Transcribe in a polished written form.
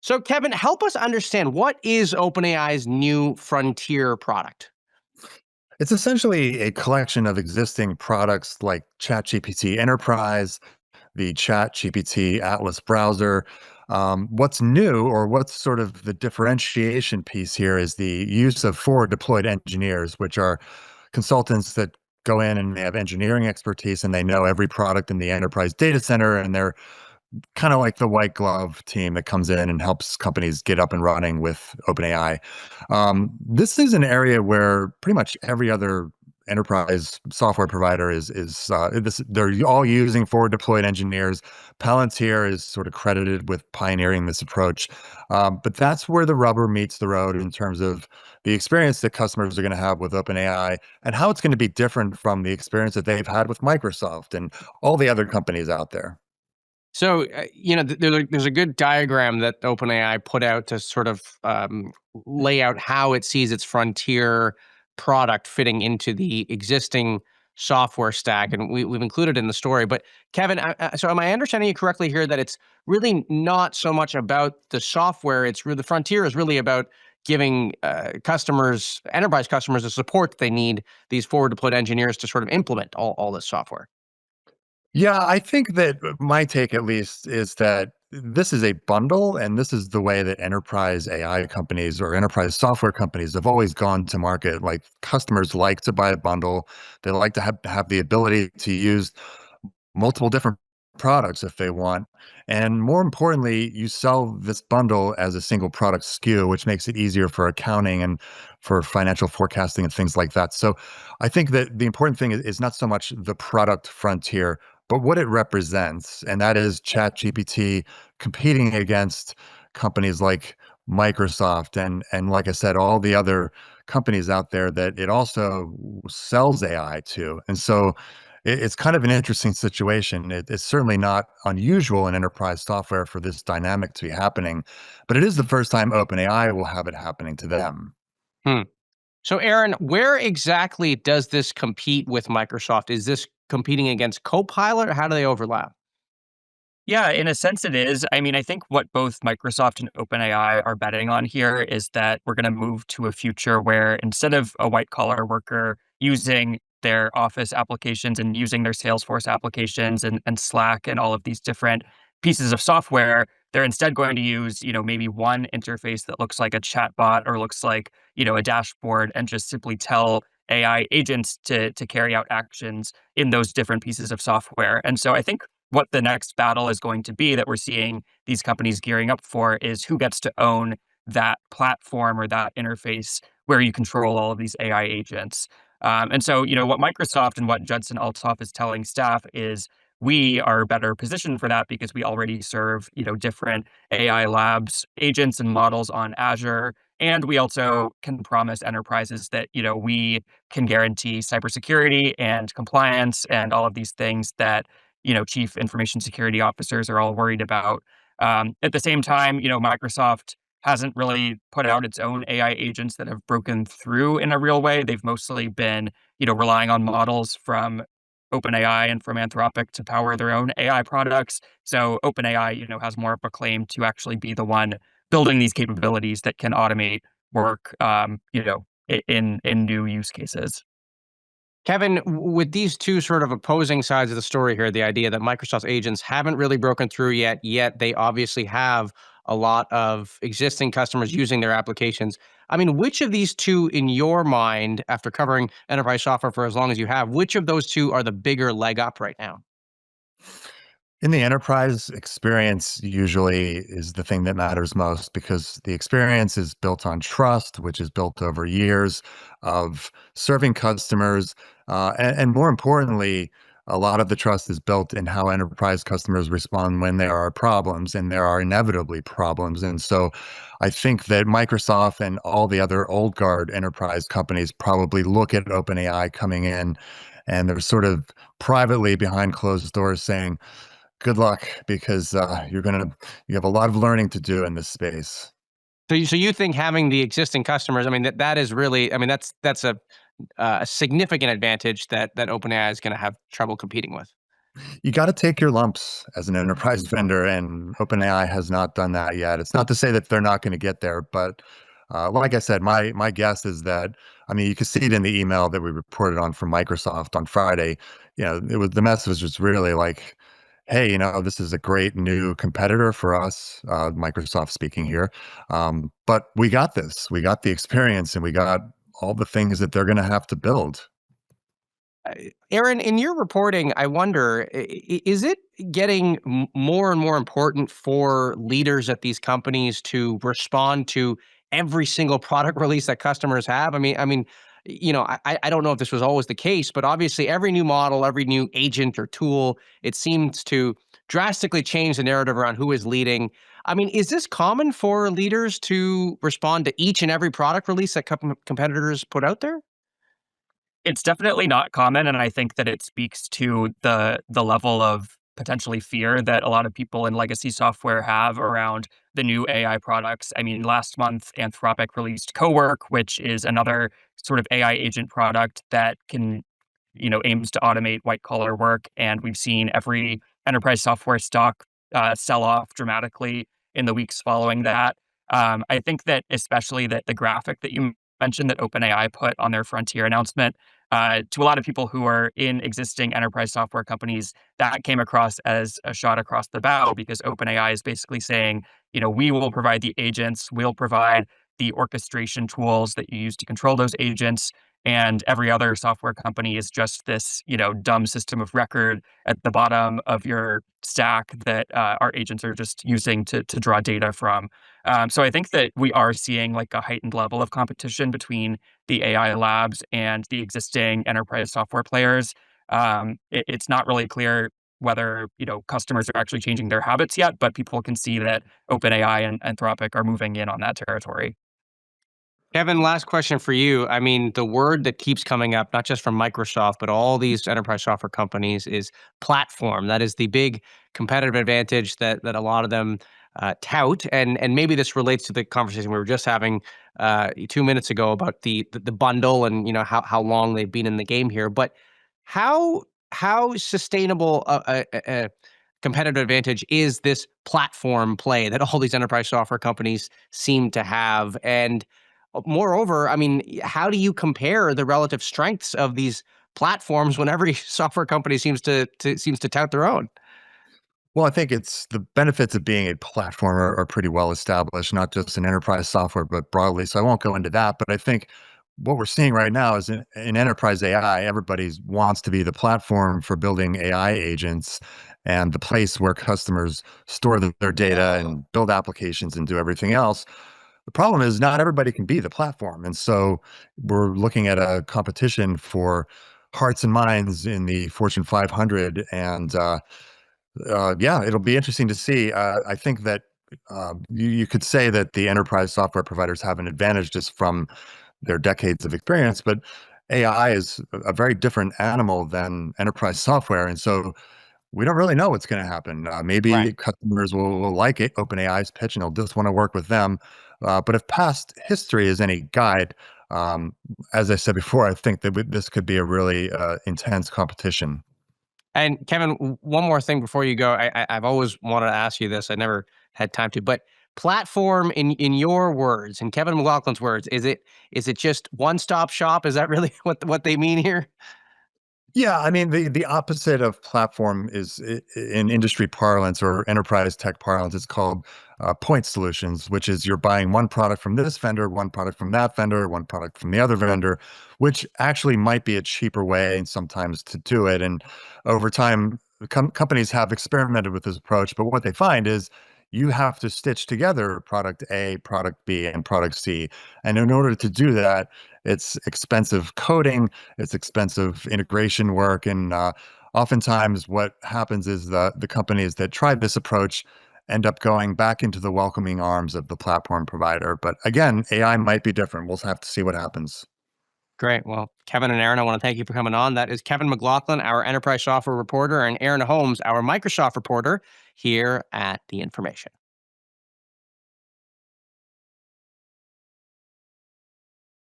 So, Kevin, help us understand what is OpenAI's new frontier product? It's essentially a collection of existing products like ChatGPT Enterprise, the ChatGPT Atlas browser. What's new, or what's sort of the differentiation piece here, is the use of forward deployed engineers, which are consultants that go in and they have engineering expertise and they know every product in the enterprise data center, and they're kind of like the white glove team that comes in and helps companies get up and running with OpenAI. This is an area where pretty much every other enterprise software provider they're all using forward deployed engineers. Palantir is sort of credited with pioneering this approach, but that's where the rubber meets the road in terms of the experience that customers are going to have with OpenAI and how it's going to be different from the experience that they've had with Microsoft and all the other companies out there. So, there's a good diagram that OpenAI put out to sort of lay out how it sees its frontier product fitting into the existing software stack, and we've included it in the story. But Kevin, so am I understanding you correctly here that it's really not so much about the software? It's really the frontier is really about giving customers, enterprise customers, the support that they need these forward deployed engineers to sort of implement all this software. Yeah, I think that my take, at least, is that this is a bundle, and this is the way that enterprise AI companies or enterprise software companies have always gone to market. Like, customers like to buy a bundle. They like to have the ability to use multiple different products if they want. And more importantly, you sell this bundle as a single product SKU, which makes it easier for accounting and for financial forecasting and things like that. So I think that the important thing is not so much the product frontier, but what it represents. And that is ChatGPT competing against companies like Microsoft and like I said, all the other companies out there that it also sells AI to. And so it's kind of an interesting situation. It's certainly not unusual in enterprise software for this dynamic to be happening, but it is the first time OpenAI will have it happening to them. Hmm. So, Aaron, where exactly does this compete with Microsoft? Is this competing against Copilot, or how do they overlap? Yeah, in a sense it is. I mean, I think what both Microsoft and OpenAI are betting on here is that we're going to move to a future where instead of a white collar worker using their Office applications and using their Salesforce applications and Slack and all of these different pieces of software, they're instead going to use, maybe one interface that looks like a chatbot or looks like, a dashboard and just simply tell AI agents to carry out actions in those different pieces of software. And so I think what the next battle is going to be that we're seeing these companies gearing up for is who gets to own that platform or that interface where you control all of these AI agents. And so, what Microsoft and what Judson Althoff is telling staff is we are better positioned for that because we already serve, different AI labs, agents and models on Azure. And we also can promise enterprises that, we can guarantee cybersecurity and compliance and all of these things that chief information security officers are all worried about. At the same time, Microsoft hasn't really put out its own AI agents that have broken through in a real way. They've mostly been, relying on models from OpenAI and from Anthropic to power their own AI products. So OpenAI, has more of a claim to actually be the one building these capabilities that can automate work, in new use cases. Kevin, with these two sort of opposing sides of the story here, the idea that Microsoft's agents haven't really broken through yet they obviously have a lot of existing customers using their applications. I mean, which of these two, in your mind, after covering enterprise software for as long as you have, which of those two are the bigger leg up right now? In the enterprise, experience usually is the thing that matters most because the experience is built on trust, which is built over years of serving customers. And more importantly, a lot of the trust is built in how enterprise customers respond when there are problems, and there are inevitably problems. And so I think that Microsoft and all the other old guard enterprise companies probably look at OpenAI coming in and they're sort of privately behind closed doors saying, good luck because you have a lot of learning to do in this space. So you think having the existing customers, I mean, that is really, I mean, that's a significant advantage that OpenAI is going to have trouble competing with. You got to take your lumps as an enterprise vendor, and OpenAI has not done that yet. It's not to say that they're not going to get there, but like I said, my guess is that, I mean, you can see it in the email that we reported on from Microsoft on Friday. The message was really like, "Hey, this is a great new competitor for us." Microsoft speaking here, but we got this. We got the experience, and we got all the things that they're going to have to build. Aaron, in your reporting, I wonder, is it getting more and more important for leaders at these companies to respond to every single product release that customers have? I don't know if this was always the case, but obviously every new model, every new agent or tool, it seems to drastically change the narrative around who is leading. I mean, is this common for leaders to respond to each and every product release that competitors put out there? It's definitely not common, and I think that it speaks to the level of potentially fear that a lot of people in legacy software have around the new AI products. I mean, last month, Anthropic released Cowork, which is another sort of AI agent product that aims to automate white collar work. And we've seen every enterprise software stock sell off dramatically in the weeks following that. I think that especially that the graphic that you mentioned that OpenAI put on their Frontier announcement, to a lot of people who are in existing enterprise software companies, that came across as a shot across the bow because OpenAI is basically saying, we will provide the agents, we'll provide the orchestration tools that you use to control those agents. And every other software company is just this, dumb system of record at the bottom of your stack that our agents are just using to draw data from. So I think that we are seeing like a heightened level of competition between the AI labs and the existing enterprise software players. It's not really clear whether customers are actually changing their habits yet, but people can see that OpenAI and Anthropic are moving in on that territory. Kevin, last question for you. I mean, the word that keeps coming up, not just from Microsoft, but all these enterprise software companies, is platform. That is the big competitive advantage that a lot of them tout. And maybe this relates to the conversation we were just having 2 minutes ago about the bundle and how long they've been in the game here. But how how sustainable a competitive advantage is this platform play that all these enterprise software companies seem to have? And moreover, I mean, how do you compare the relative strengths of these platforms when every software company seems to tout their own? Well, I think it's the benefits of being a platform are pretty well established, not just in enterprise software, but broadly. So I won't go into that. But I think what we're seeing right now is in enterprise AI, everybody wants to be the platform for building AI agents and the place where customers store their data and build applications and do everything else. The problem is not everybody can be the platform. And so we're looking at a competition for hearts and minds in the Fortune 500. And yeah, it'll be interesting to see. I think that you could say that the enterprise software providers have an advantage just from their decades of experience, but AI is a very different animal than enterprise software. And so we don't really know what's going to happen. Maybe Right. customers will like it, OpenAI's pitch, and they'll just want to work with them. But if past history is any guide, as I said before, I think that this could be a really intense competition. And Kevin, one more thing before you go. I've always wanted to ask you this. I never had time to, but platform in your words, in Kevin McLaughlin's words, is it just one stop shop? Is that really what they mean here? Yeah, I mean, the opposite of platform is in industry parlance or enterprise tech parlance, it's called point solutions, which is you're buying one product from this vendor, one product from that vendor, one product from the other vendor, which actually might be a cheaper way and sometimes to do it. And over time, companies have experimented with this approach, but what they find is you have to stitch together product A, product B, and product C. And in order to do that, it's expensive coding, it's expensive integration work, and oftentimes what happens is the companies that tried this approach end up going back into the welcoming arms of the platform provider. But again, AI might be different. We'll have to see what happens. Great. Well, Kevin and Aaron, I want to thank you for coming on. That is Kevin McLaughlin, our enterprise software reporter, and Aaron Holmes, our Microsoft reporter here at The Information.